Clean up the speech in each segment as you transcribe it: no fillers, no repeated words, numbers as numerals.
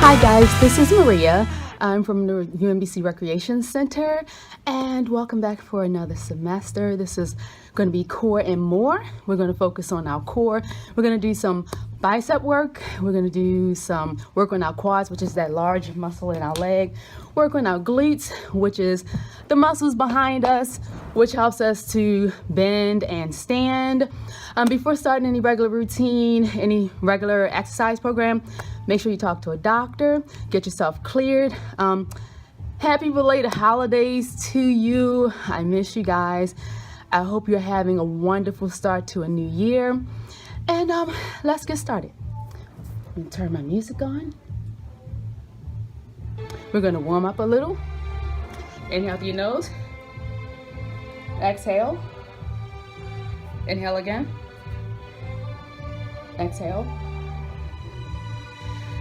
Hi guys, this is Maria. I'm from the UMBC Recreation Center and welcome back for another semester. This is going to be core and more. We're going to focus on our core. We're going to do some bicep work. We're going to do some work on our quads, which is that large muscle in our leg. Work on our glutes, which is the muscles behind us, which helps us to bend and stand. Before starting any regular routine, any regular exercise program, make sure you talk to a doctor, get yourself cleared. Happy belated holidays to you. I miss you guys. I hope you're having a wonderful start to a new year. And let's get started. I'm gonna turn my music on. We're gonna warm up a little. Inhale through your nose. Exhale. Inhale again. Exhale.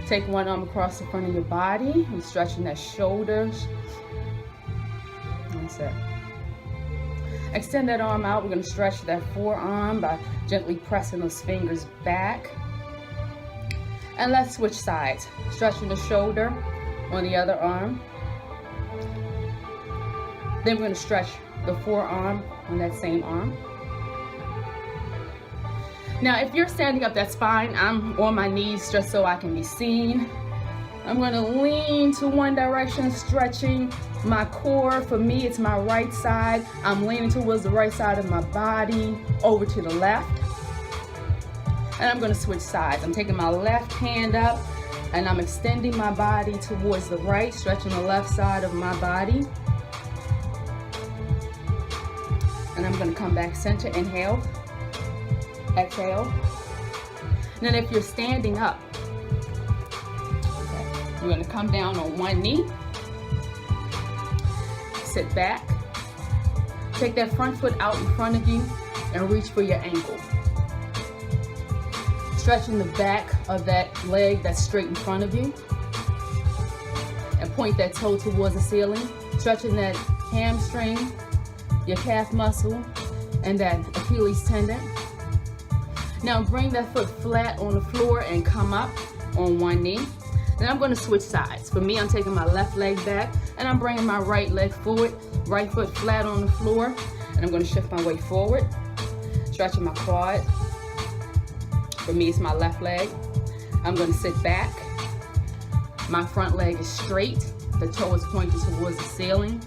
Take one arm across the front of your body and stretching that shoulders. That's it. Extend that arm out. We're going to stretch that forearm by gently pressing those fingers back. And let's switch sides. Stretching the shoulder on the other arm. Then we're going to stretch the forearm on that same arm. Now, if you're standing up, that's fine. I'm on my knees just so I can be seen. I'm going to lean to one direction, stretching my core. For me, it's my right side. I'm leaning towards the right side of my body, over to the left. And I'm going to switch sides. I'm taking my left hand up and I'm extending my body towards the right, stretching the left side of my body. And I'm going to come back center, inhale. Exhale. And then if you're standing up, okay, you're going to come down on one knee, sit back, take that front foot out in front of you and reach for your ankle. Stretching the back of that leg that's straight in front of you and point that toe towards the ceiling, stretching that hamstring, your calf muscle, and that Achilles tendon. Now bring that foot flat on the floor and come up on one knee. Then I'm going to switch sides. For me, I'm taking my left leg back and I'm bringing my right leg forward, right foot flat on the floor, and I'm going to shift my weight forward, stretching my quad. For me, it's my left leg. I'm going to sit back. My front leg is straight. The toe is pointed towards the ceiling.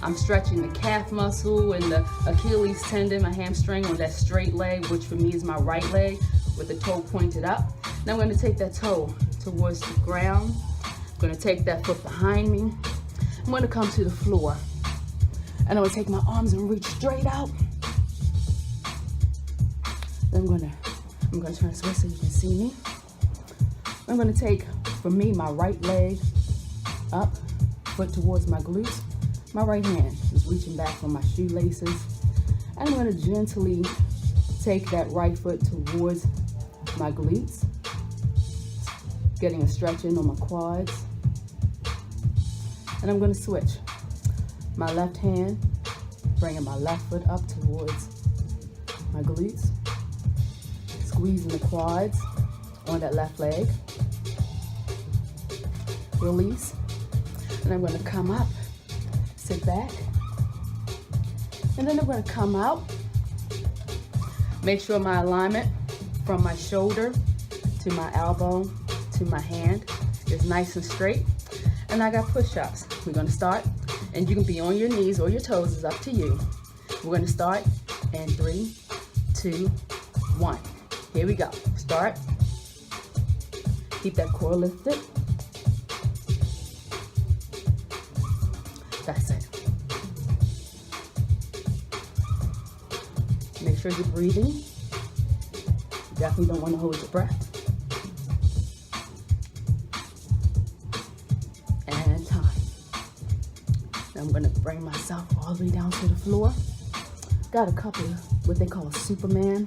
I'm stretching the calf muscle and the Achilles tendon, my hamstring on that straight leg, which for me is my right leg, with the toe pointed up. Now I'm going to take that toe towards the ground. I'm going to take that foot behind me. I'm going to come to the floor. And I'm going to take my arms and reach straight out. Then I'm going to turn this way so you can see me. I'm going to take, for me, my right leg up, foot towards my glutes. My right hand is reaching back for my shoelaces. And I'm going to gently take that right foot towards my glutes, getting a stretch in on my quads. And I'm going to switch. My left hand, bringing my left foot up towards my glutes, squeezing the quads on that left leg. Release. And I'm going to come up. Sit back, and then I'm going to come out. Make sure my alignment from my shoulder to my elbow to my hand is nice and straight. And I got push-ups. We're going to start, and you can be on your knees or your toes, it's up to you. We're going to start in 3, 2, 1. Here we go. Start. Keep that core lifted. That's it. Make sure you're breathing. You definitely don't want to hold your breath. And time. Now I'm going to bring myself all the way down to the floor. Got a couple of what they call a Superman.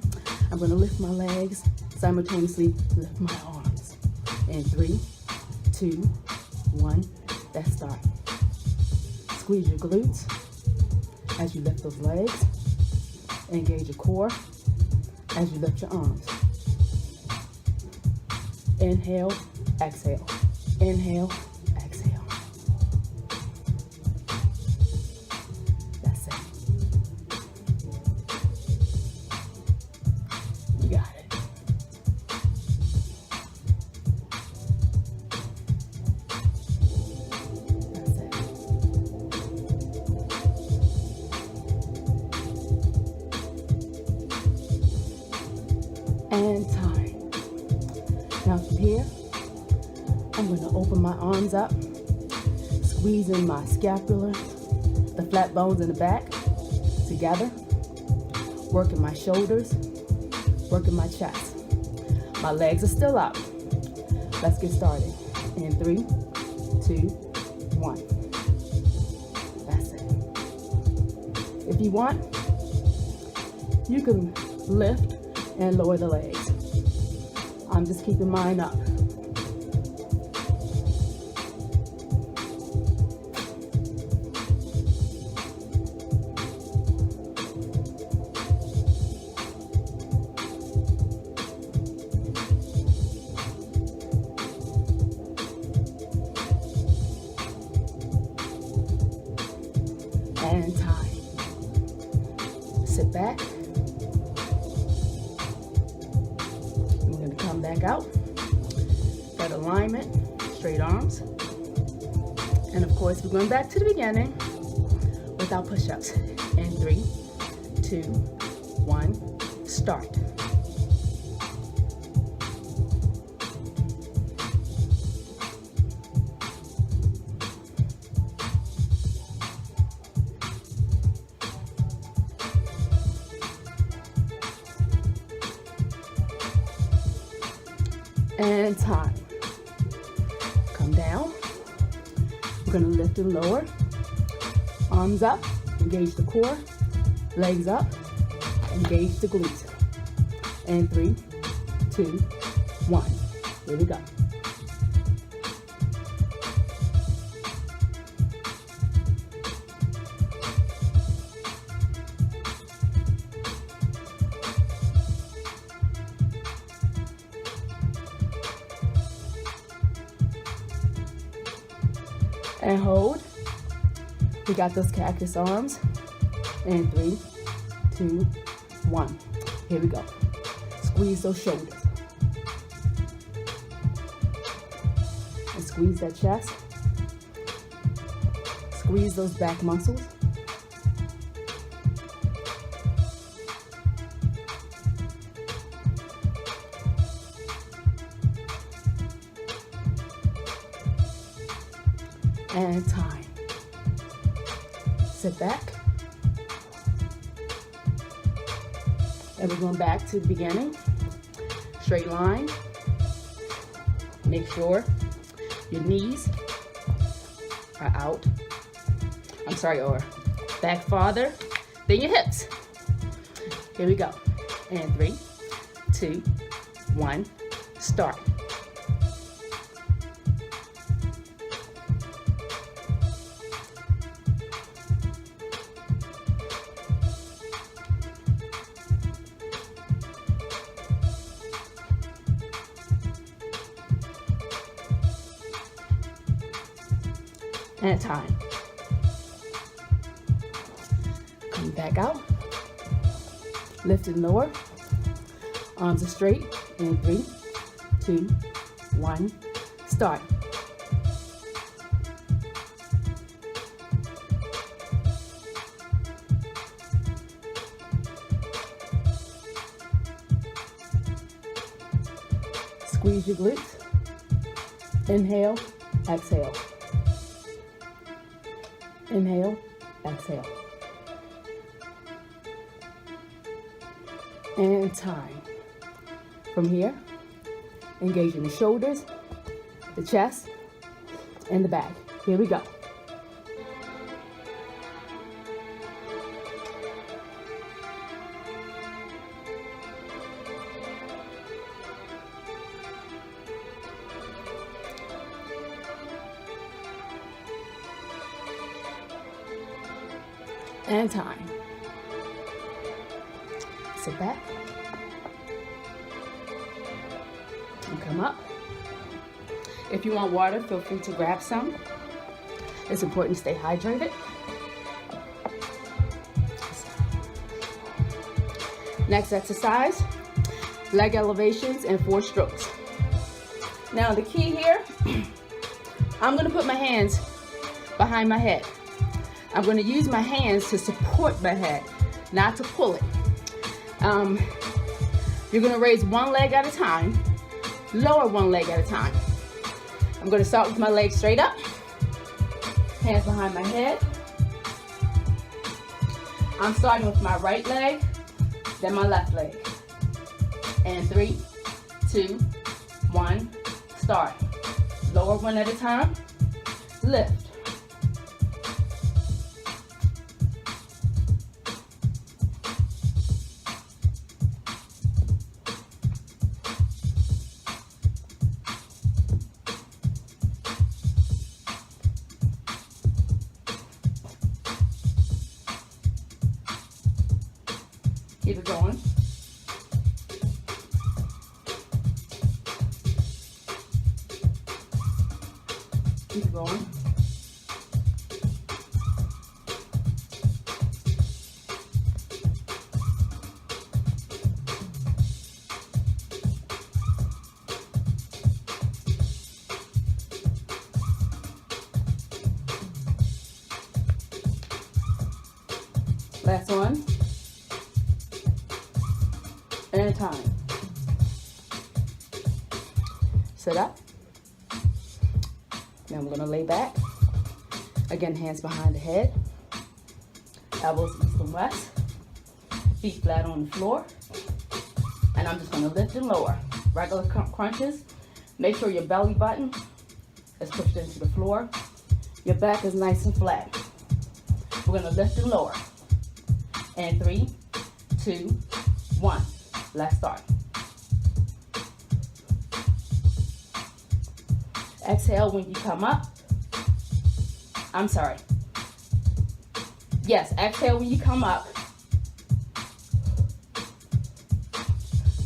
I'm going to lift my legs, simultaneously lift my arms. In 3, 2, 1, let's start. Squeeze your glutes as you lift those legs. Engage your core as you lift your arms. Inhale, exhale. Inhale, exhale. That's it. You got it. That's it. And time. Now from here, I'm going to open my arms up, squeezing my scapula, the flat bones in the back together, working my shoulders, working my chest. My legs are still up. Let's get started. In 3, 2, 1. That's it. If you want, you can lift and lower the legs. I'm just keeping mine up. And time. Sit back. We're going to come back out. Got alignment, straight arms. And of course, we're going back to the beginning with our push-ups. In 3, 2, 1, start. And time. Come down. We're going to lift and lower. Arms up, engage the core. Legs up, engage the glutes. And 3, 2, 1. Here we go. And hold. We got those cactus arms. And 3, 2, 1. Here we go. Squeeze those shoulders. And squeeze that chest. Squeeze those back muscles. And time. Sit back. And we're going back to the beginning. Straight line. Make sure your knees are out. Or back farther than your hips. Here we go. And 3, 2, 1, start. And time. Come back out. Lift and lower. Arms are straight. In 3, 2, 1, start. Squeeze your glutes. Inhale, exhale. Inhale, exhale. And time. From here, engaging the shoulders, the chest, and the back. Here we go. And time. Sit back. And come up. If you want water, feel free to grab some. It's important to stay hydrated. Next exercise, leg elevations and 4 strokes. Now the key here, I'm gonna put my hands behind my head. I'm gonna use my hands to support my head, not to pull it. You're gonna raise one leg at a time, lower one leg at a time. I'm gonna start with my legs straight up, hands behind my head. I'm starting with my right leg, then my left leg. And 3, 2, 1, start. Lower one at a time, lift. Keep it going. Keep it going. Last one. And time. Sit up. Now I'm going to lay back. Again, hands behind the head. Elbows east and west. Feet flat on the floor. And I'm just going to lift and lower. Regular crunches. Make sure your belly button is pushed into the floor. Your back is nice and flat. We're going to lift and lower. And 3, 2, 1. Let's start. Exhale when you come up. I'm sorry. Yes, exhale when you come up.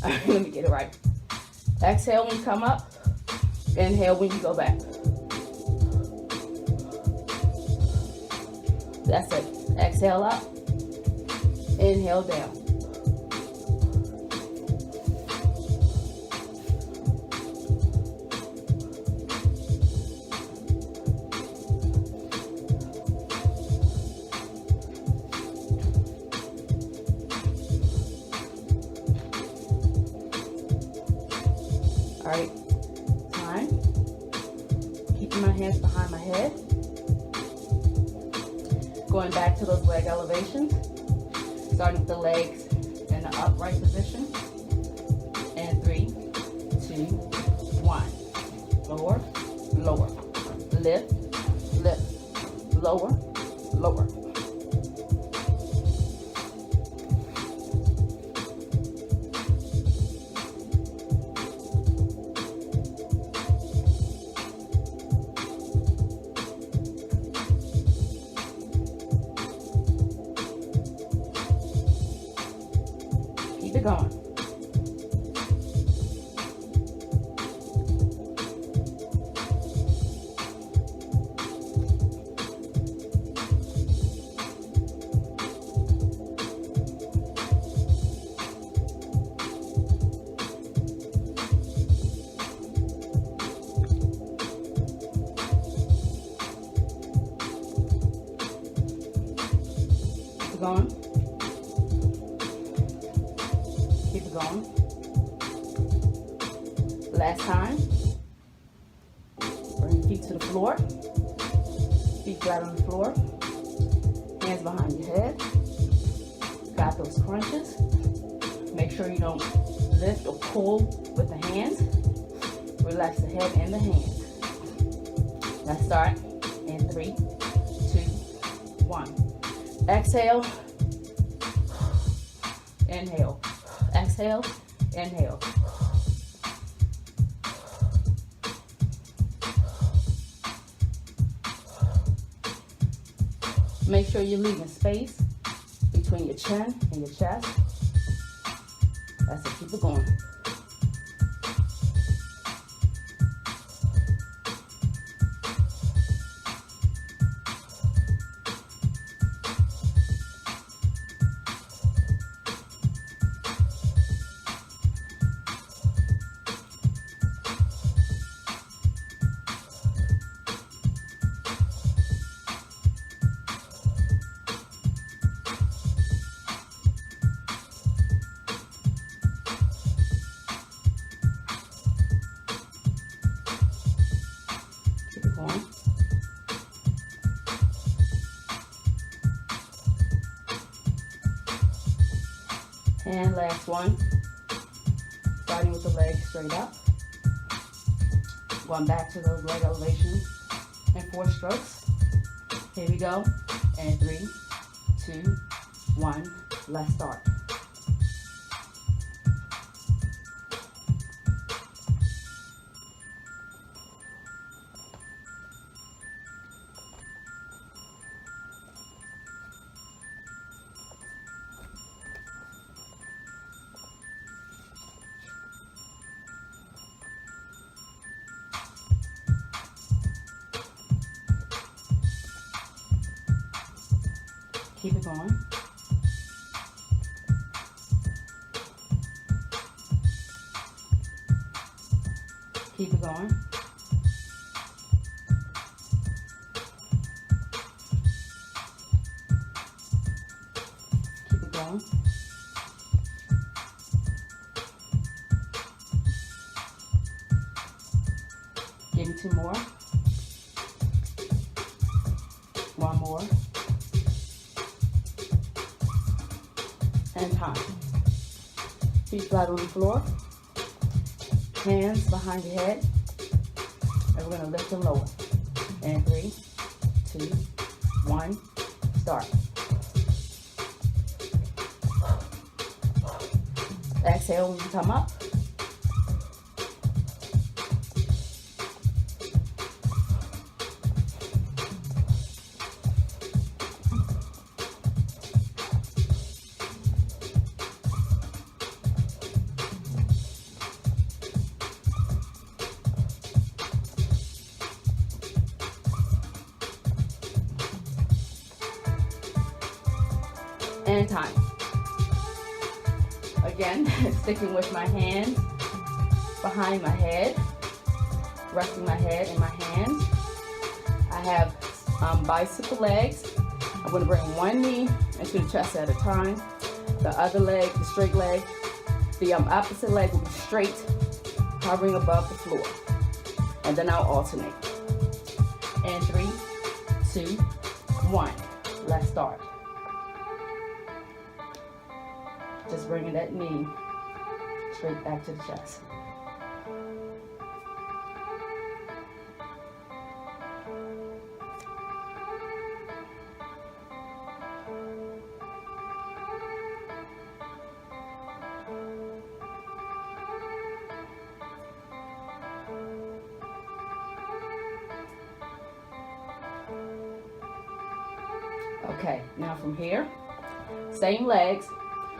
All right, let me get it right. Exhale when you come up. Inhale when you go back. That's it. Exhale up. Inhale down. All right, time. Keeping my hands behind my head. Going back to those leg elevations. Starting with the legs in the upright position. And 3, 2, 1. Lower, lower. Lift, lift. Lower, lower. Keep it going. Keep it going. Keep it going. Last time. Bring your feet to the floor. Feet flat on the floor. Hands behind your head. Got those crunches. Make sure you don't lift or pull with the hands. Relax the head and the hands. Let's start in 3, 2, 1. Exhale. Inhale. Exhale. Inhale. Make sure you're leaving space between your chin and your chest. That's it. Keep it going. last one. Starting with the legs straight up. Going back to those leg elevations in 4 strokes. Here we go. And 3, 2, 1. Let's start. Keep it going. Keep it going. Keep it going. Give me 2 more. 1 more. And time. Feet flat on the floor. Hands behind your head. And we're going to lift and lower. And 3, 2, 1. Start. Exhale when you come up. And time. Again, sticking with my hands behind my head, resting my head in my hands. I have bicycle legs. I'm going to bring one knee into the chest at a time. The other leg, the straight leg, the opposite leg will be straight, hovering above the floor. And then I'll alternate. And 3, 2, 1. Let's start. Just bringing that knee straight back to the chest. Okay, now from here, same legs,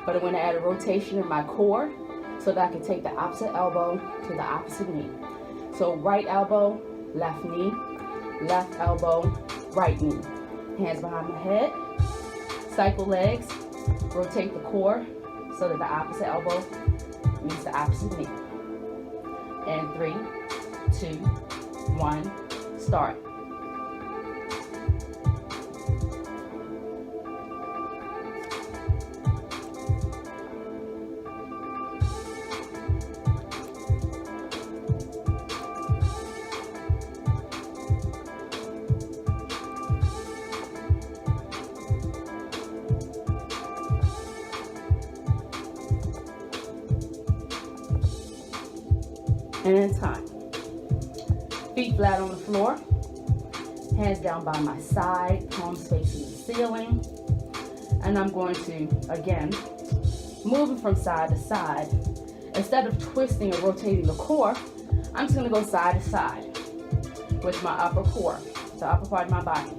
but I'm going to add a rotation in my core so that I can take the opposite elbow to the opposite knee. So right elbow, left knee, left elbow, right knee. Hands behind my head. Cycle legs, rotate the core so that the opposite elbow meets the opposite knee. And 3, 2, 1, start. And time. Feet flat on the floor. Hands down by my side, palms facing the ceiling. And I'm going to, again, moving from side to side. Instead of twisting or rotating the core, I'm just going to go side to side with my upper core, the upper part of my body.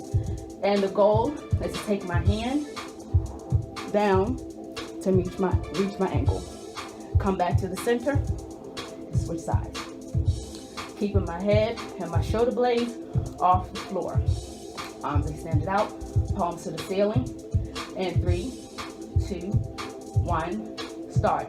And the goal is to take my hand down to reach my ankle. Come back to the center, switch sides. Keeping my head and my shoulder blades off the floor. Arms extended out, palms to the ceiling. And 3, 2, 1, start.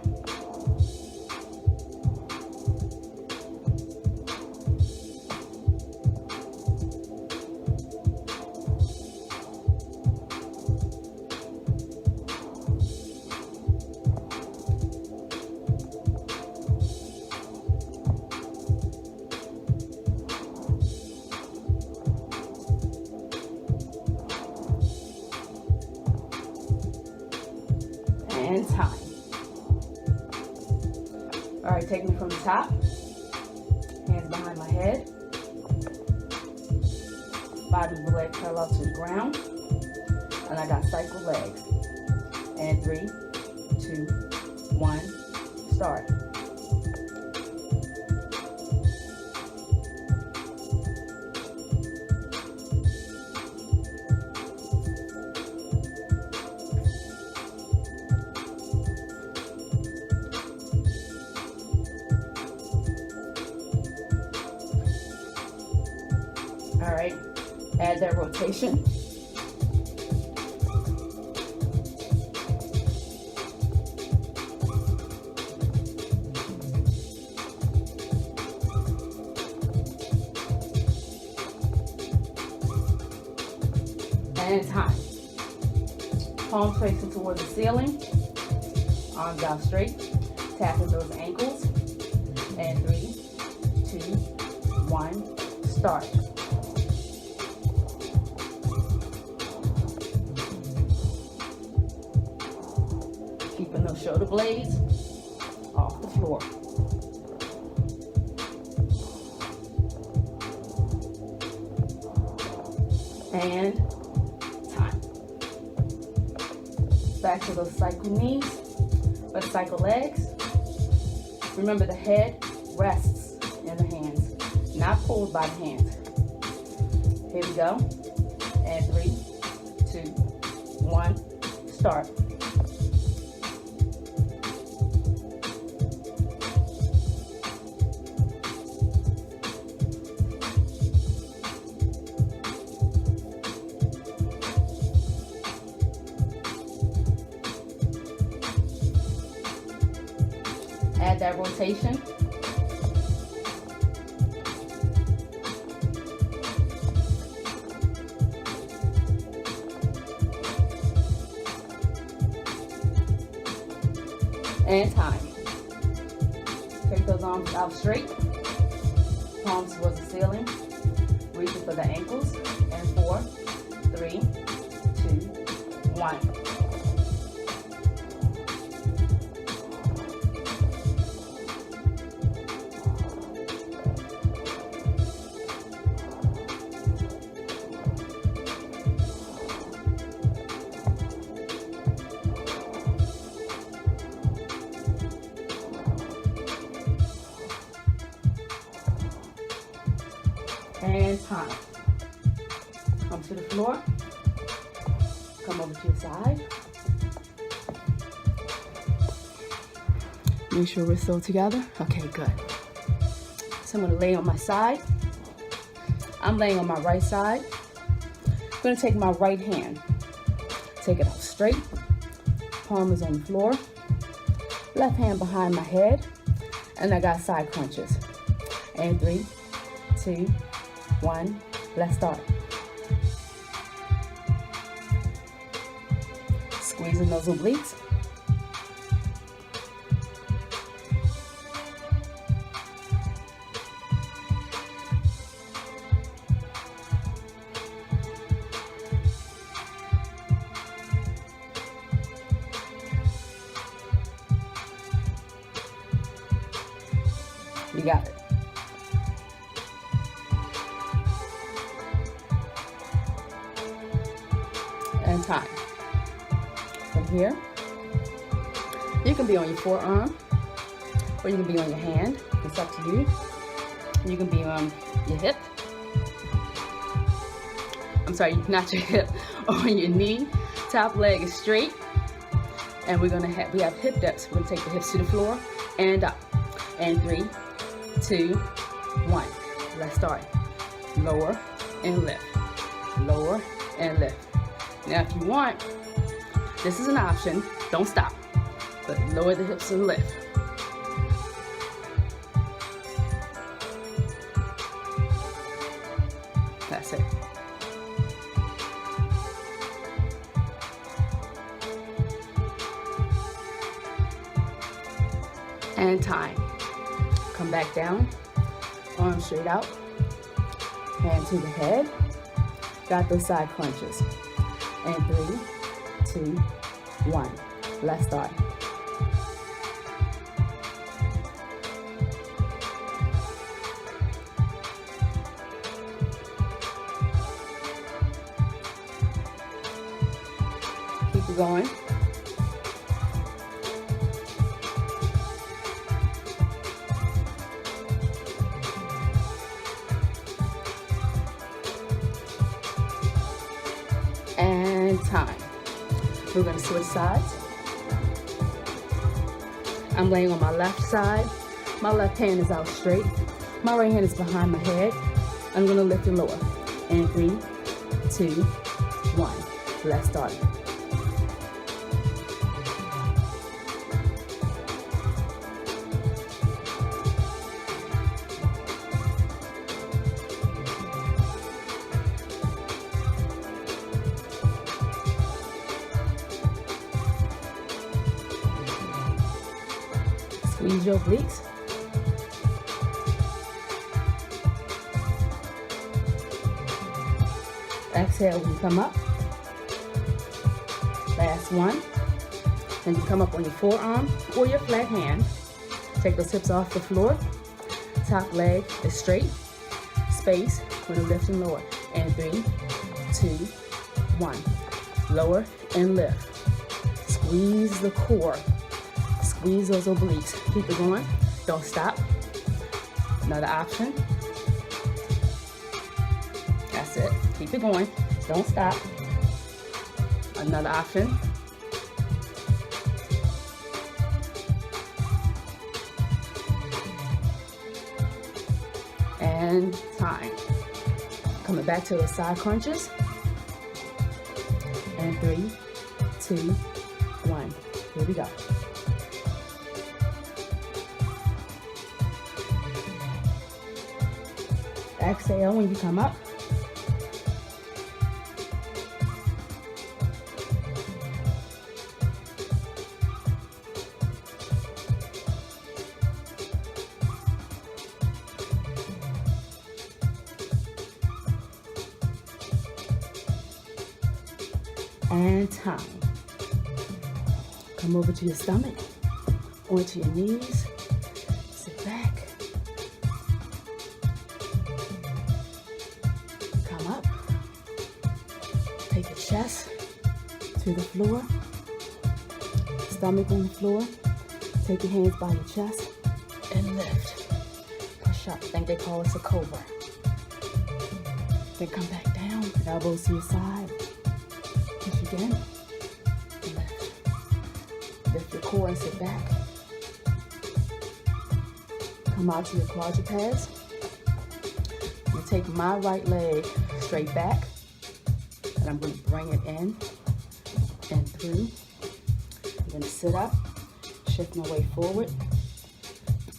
And time. All right, take me from the top. Hands behind my head. Body of the leg parallel to the ground. And I got cycle legs. And 3, 2, 1, start. All right, add that rotation. And time. Palms facing towards the ceiling. Arms out straight. Tapping those ankles. And 3, 2, 1, start. Keeping those shoulder blades off the floor. And time. Back to those cycle knees, or cycle legs. Remember, the head rests in the hands, not pulled by the hands. Here we go. And 3, 2, 1, start. Add that rotation. And time. Take those arms out straight. Palms towards the ceiling. Reaching for the ankles. And 4, 3, 2, 1. And time. Come to the floor. Come over to your side. Make sure we're still together. Okay, good. So I'm going to lay on my side. I'm laying on my right side. I'm going to take my right hand. Take it out straight. Palm is on the floor. Left hand behind my head. And I got side crunches. And 3, 2, 1, let's start. Squeezing those obliques. You got it. And time. From here, you can be on your forearm, or you can be on your hand. It's up to you. You can be on your hip. I'm sorry, not your hip, on your knee. Top leg is straight, and we have hip dips. We're gonna take the hips to the floor and up. And 3, 2, 1. Let's start. Lower and lift. Lower and lift. Now, if you want, this is an option. Don't stop, but lower the hips and lift. That's it. And time. Come back down. Arms straight out. Hand to the head. Got those side crunches. And 3, 2, 1. Let's start. going. And time. We're going to switch sides. I'm laying on my left side. My left hand is out straight. My right hand is behind my head. I'm going to lift and lower. And 3, 2, 1. Let's start. Squeeze your obliques. Exhale when you come up. Last one. Then you come up on your forearm or your flat hand. Take those hips off the floor. Top leg is straight. Space when you lift and lower. And 3, 2, 1. Lower and lift. Squeeze the core. Squeeze those obliques. Keep it going. Don't stop. Another option. That's it. Keep it going. Don't stop. Another option. And time. Coming back to the side crunches. And 3, 2, 1. Here we go. Exhale when you come up. And time. Come over to your stomach, onto your knees. Sit back. Come up. Take your chest to the floor. Stomach on the floor. Take your hands by your chest and lift. Push up. I think they call this a cobra. Then come back down. Elbows to your side. Push again. Lift. Lift your core and sit back. Come out to your quadrupeds. I'm going to take my right leg straight back. And I'm going to bring it in and through. I'm going to sit up. Shift my weight forward.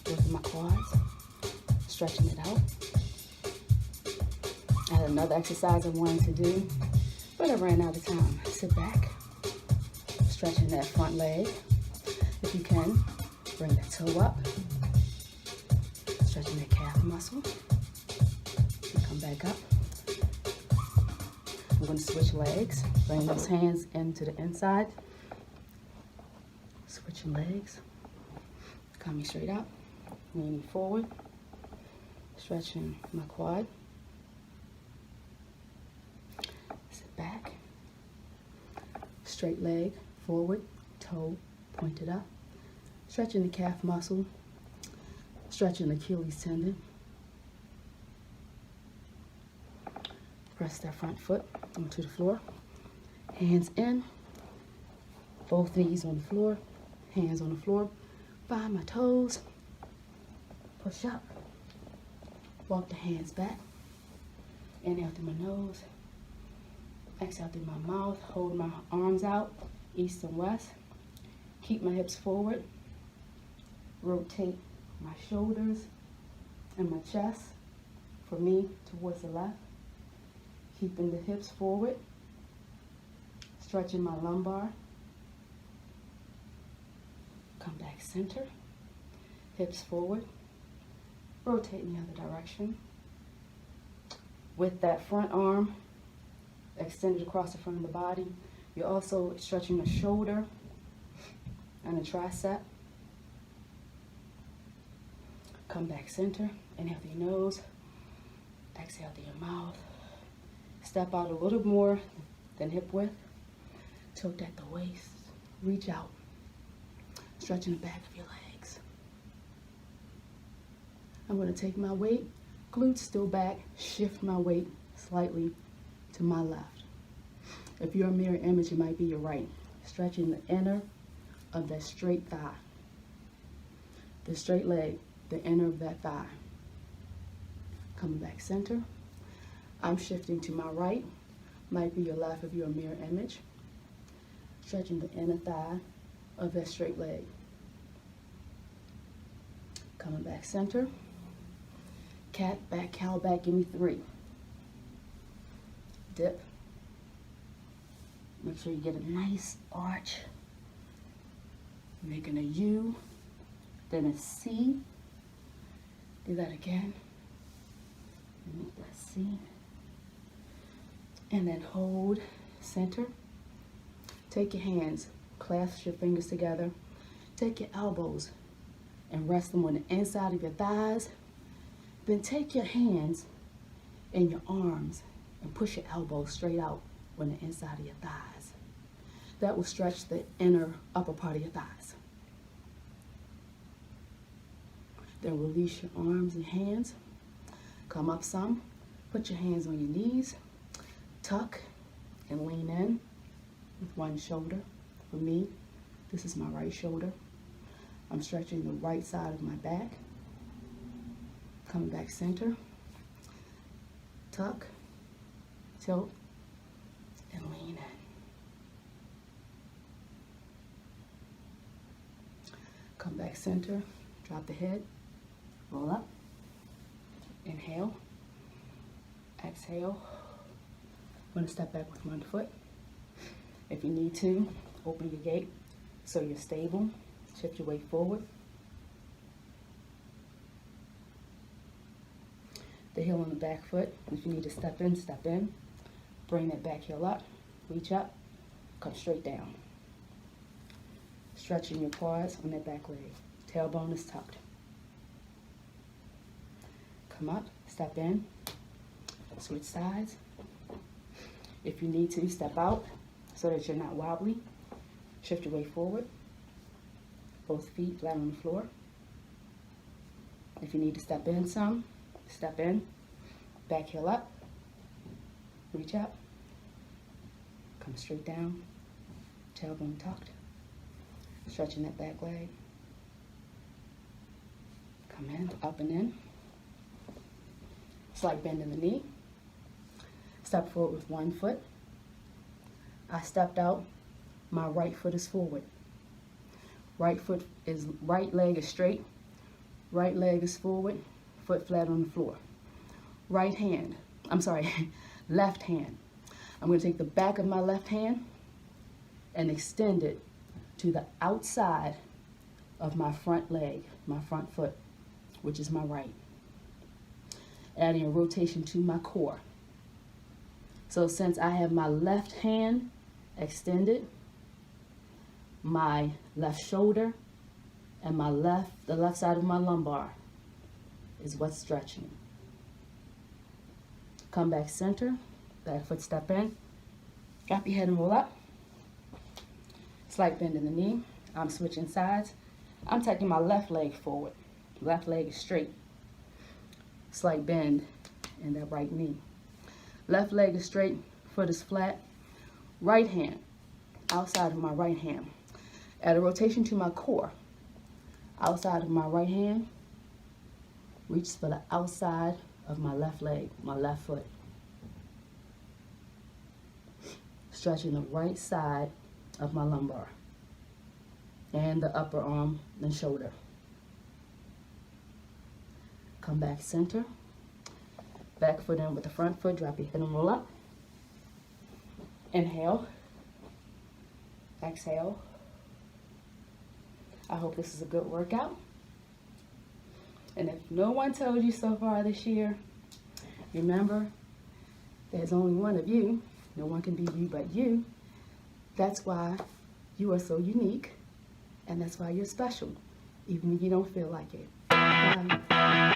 Lift my quads. Stretching it out. I had another exercise I wanted to do, but I ran out of time. Sit back, stretching that front leg. If you can, bring that toe up, stretching that calf muscle. And come back up. I'm going to switch legs, bring those hands into the inside. Switching legs, coming straight up, leaning forward, stretching my quad. Back, straight leg forward, toe pointed up, stretching the calf muscle, stretching the Achilles tendon. Press that front foot onto the floor, hands in, both knees on the floor, hands on the floor, find my toes, push up, walk the hands back, inhale through my nose, exhale through my mouth, hold my arms out, east and west. Keep my hips forward. Rotate my shoulders and my chest, for me, towards the left. Keeping the hips forward. Stretching my lumbar. Come back center. Hips forward. Rotate in the other direction. With that front arm extended across the front of the body, you're also stretching the shoulder and the tricep. Come back center. Inhale through your nose. Exhale through your mouth. Step out a little more than hip width Tilt at the waist. Reach out. Stretching the back of your legs. I'm going to take my weight, glutes still back, shift my weight slightly to my left. If you're a mirror image, it might be your right. Stretching the inner of that straight thigh. The straight leg, the inner of that thigh. Coming back center. I'm shifting to my right. Might be your left if you're a mirror image. Stretching the inner thigh of that straight leg. Coming back center. Cat, back, cow, back, give me 3. Dip. Make sure you get a nice arch. Making a U, then a C. Do that again. Make that C. And then hold center. Take your hands, clasp your fingers together. Take your elbows and rest them on the inside of your thighs. Then take your hands and your arms and push your elbows straight out on the inside of your thighs. That will stretch the inner upper part of your thighs. Then release your arms and hands. Come up some. Put your hands on your knees. Tuck and lean in with one shoulder. For me, this is my right shoulder. I'm stretching the right side of my back. Coming back center. Tuck, tilt, and lean in. Come back center, drop the head, roll up, inhale, exhale. I'm going to step back with one foot. If you need to, open your gate so you're stable. Shift your weight forward. The heel on the back foot. If you need to step in, step in. Bring that back heel up, reach up, come straight down. Stretching your quads on that back leg. Tailbone is tucked. Come up, step in, switch sides. If you need to, step out so that you're not wobbly. Shift your weight forward. Both feet flat on the floor. If you need to step in some, step in. Back heel up. Reach up. Come straight down. Tailbone tucked. Stretching that back leg. Come in, up and in. Slight bend in the knee. Step forward with one foot. I stepped out. My right foot is forward. Right leg is straight. Right leg is forward. Foot flat on the floor. Left hand. I'm going to take the back of my left hand and extend it to the outside of my front leg, my front foot, which is my right. Adding a rotation to my core. So since I have my left hand extended, my left shoulder and the left side of my lumbar is what's stretching. Come back center, back foot step in, drop your head and roll up. Slight bend in the knee. I'm switching sides. I'm taking my left leg forward. Left leg is straight. Slight bend in that right knee. Left leg is straight, foot is flat. Right hand, outside of my right hand. Add a rotation to my core. Outside of my right hand, reach for the outside of my left leg, my left foot. Stretching the right side of my lumbar and the upper arm and shoulder. Come back center. Back foot in with the front foot. Drop your head and roll up. Inhale. Exhale. I hope this is a good workout. And if no one told you so far this year, remember, there's only one of you. No one can be you but you. That's why you are so unique, and that's why you're special, even when you don't feel like it. Bye.